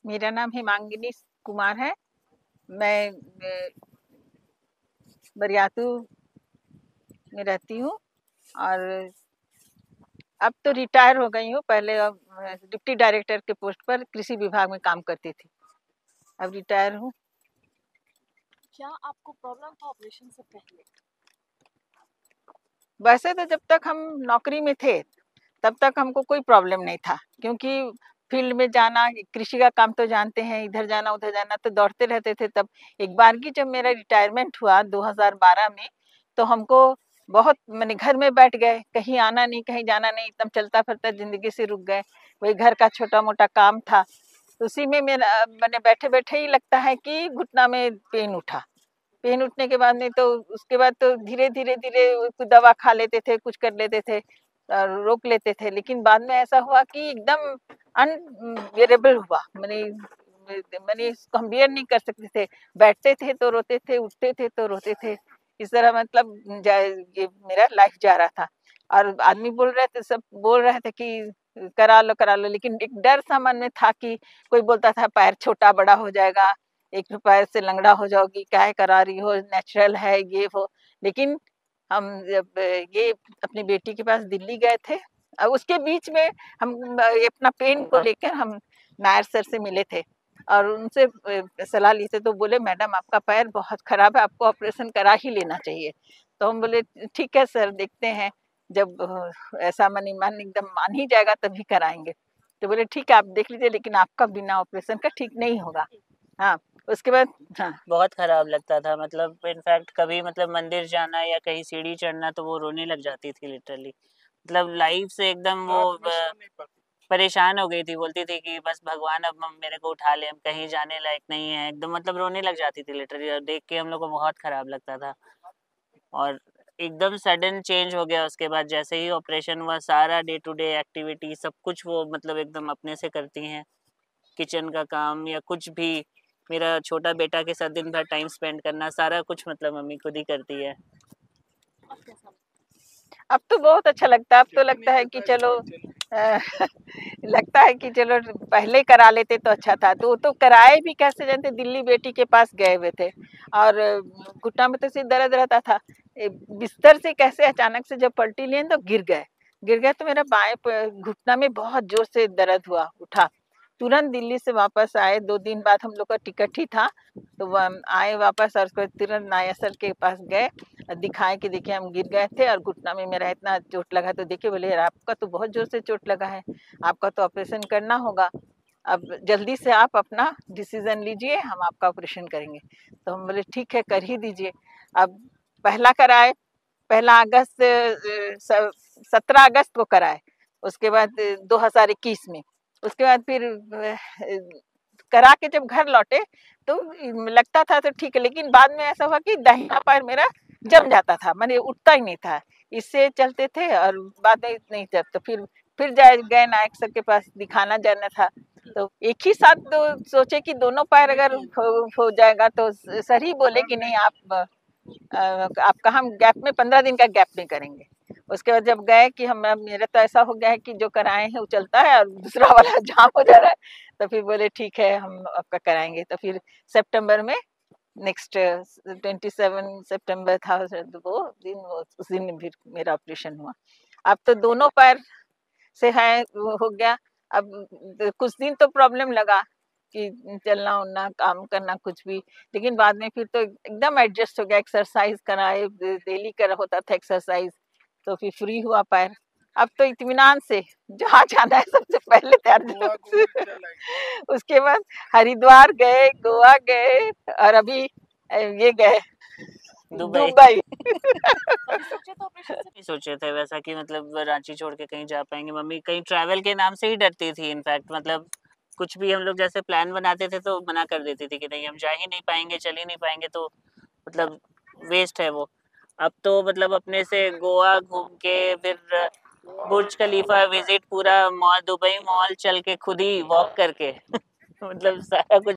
मेरा नाम हिमांगिनी कुमार है। मैं बरियातू में रहती हूँ और अब तो रिटायर हो गई हूँ। पहले डिप्टी डायरेक्टर के पोस्ट पर कृषि विभाग में काम करती थी, अब रिटायर हूँ। क्या आपको प्रॉब्लम था ऑपरेशन से पहले? वैसे तो जब तक हम नौकरी में थे तब तक हमको कोई प्रॉब्लम नहीं था, क्योंकि फील्ड में जाना, कृषि का काम तो जानते हैं, इधर जाना उधर जाना तो दौड़ते रहते थे। तब एक बार की जब मेरा रिटायरमेंट हुआ 2012 में, तो हमको बहुत मैंने घर में बैठ गए, कहीं आना नहीं कहीं जाना नहीं, एकदम चलता फिरता जिंदगी से रुक गए। वही घर का छोटा मोटा काम था, तो उसी में मेरा मैंने बैठे बैठे ही लगता है कि घुटना में पेन उठा। पेन उठने के बाद में तो उसके बाद तो धीरे धीरे धीरे दवा खा लेते थे, कुछ कर लेते थे और रोक लेते थे, लेकिन बाद में ऐसा हुआ कि एकदम अनबियरेबल हुआ। मैंने मैंने इसको हम बियर नहीं कर सकते थे। बैठते थे तो रोते थे, उठते थे तो रोते थे। इस तरह मतलब ये मेरा लाइफ जा रहा था। और आदमी बोल रहे थे, सब बोल रहे थे कि करा लो, लेकिन एक डर सा मन में था कि कोई बोलता था पैर छोटा बड़ा हो जाएगा, एक पैर से लंगड़ा हो जाओगी, क्या करा रही हो, नेचुरल है ये वो। लेकिन हम जब ये अपनी बेटी के पास दिल्ली गए थे, उसके बीच में हम अपना पेन को लेकर हम नायर सर से मिले थे और उनसे सलाह ली थे। तो बोले मैडम आपका पैर बहुत खराब है, आपको ऑपरेशन करा ही लेना चाहिए। तो हम बोले ठीक है सर, देखते हैं, जब ऐसा मन एकदम मान ही जाएगा तभी कराएंगे। तो बोले ठीक है आप देख लीजिए, लेकिन आपका बिना ऑपरेशन का ठीक नहीं होगा। हाँ, उसके बाद हाँ बहुत खराब लगता था। मतलब इनफैक्ट कभी मतलब मंदिर जाना या कहीं सीढ़ी चढ़ना तो वो रोने लग जाती थी लिटरली। मतलब लाइफ से एकदम वो परेशान हो गई थी। बोलती थी कि बस भगवान अब मेरे को उठा ले, हम कहीं जाने लायक नहीं है। एकदम मतलब रोने लग जाती थी लिटरली, और देख के हम लोग को बहुत खराब लगता था। और एकदम सडन चेंज हो गया उसके बाद। जैसे ही ऑपरेशन हुआ, सारा डे टू डे एक्टिविटी सब कुछ वो मतलब एकदम अपने से करती हैं। किचन का काम या कुछ भी, मेरा छोटा बेटा के साथ दिन भर टाइम स्पेंड करना, सारा कुछ मतलब मम्मी खुद ही करती है। अब तो बहुत अच्छा लगता है। अब तो लगता है कि चलो लगता है कि चलो पहले करा लेते तो अच्छा था। तो कराए भी कैसे, जानते, दिल्ली बेटी के पास गए हुए थे और घुटना में तो सिर्फ दर्द रहता था। बिस्तर से कैसे अचानक से जब पलटी लिए तो गिर गए तो मेरा बाएं घुटना में बहुत जोर से दर्द हुआ, उठा। तुरंत दिल्ली से वापस आए, 2 दिन बाद हम लोग का टिकट ही था, तो वो हम आए वापस और उसको तुरंत नायर सर के पास गए, दिखाए कि देखिए हम गिर गए थे और घुटना में मेरा इतना चोट लगा। तो देखिए बोले आपका तो बहुत जोर से चोट लगा है, आपका तो ऑपरेशन करना होगा। अब जल्दी से आप अपना डिसीजन लीजिए, हम आपका ऑपरेशन करेंगे। तो हम बोले ठीक है कर ही दीजिए। अब पहला कराए, 1 अगस्त 17 अगस्त को कराए, उसके बाद 2021 में। उसके बाद फिर करा के जब घर लौटे तो लगता था तो ठीक है, लेकिन बाद में ऐसा हुआ कि दाहिना पैर मेरा जम जाता था, मैंने उठता ही नहीं था। इससे चलते थे और बाद में नहीं जब तो फिर गए नायक सर के पास, दिखाना जाना था। तो एक ही साथ तो सोचे कि दोनों पैर अगर हो जाएगा तो सर ही बोले कि नहीं आपका हम गैप में 15 दिन का गैप में करेंगे। उसके बाद जब गए कि हम, मेरा तो ऐसा हो गया है कि जो कराए हैं वो चलता है और दूसरा वाला जाम हो जा रहा है। तो फिर बोले ठीक है हम आपका कराएंगे। तो फिर सितंबर में नेक्स्ट 27 सितंबर था वो दिन, उस दिन फिर मेरा ऑपरेशन हुआ। अब तो दोनों पैर से है हो गया। अब कुछ दिन तो प्रॉब्लम लगा कि चलना उलना काम करना कुछ भी, लेकिन बाद में फिर तो एकदम एडजस्ट हो गया। एक्सरसाइज कराए, डेली कर होता था एक्सरसाइज, तो फिर फ्री हुआ पैर। अब तो इत्मीनान से जहाँ जाना है सबसे पहले तैयार उसके बाद हरिद्वार गए, गोवा गए और अभी ये गए दुबई। नहीं सोचे थे वैसा कि मतलब रांची छोड़ के कहीं जा पाएंगे। मम्मी कहीं ट्रैवल के नाम से ही डरती थी। इनफैक्ट मतलब कुछ भी हम लोग जैसे प्लान बनाते थे तो मना कर देती थी कि नहीं हम जा ही नहीं पाएंगे, चल ही नहीं पाएंगे, तो मतलब वेस्ट है वो। अब तो मतलब अपने से गोवा घूम के, फिर बुर्ज खलीफा विजिट, पूरा मॉल, दुबई मॉल चल के खुद ही वॉक करके मतलब सारा कुछ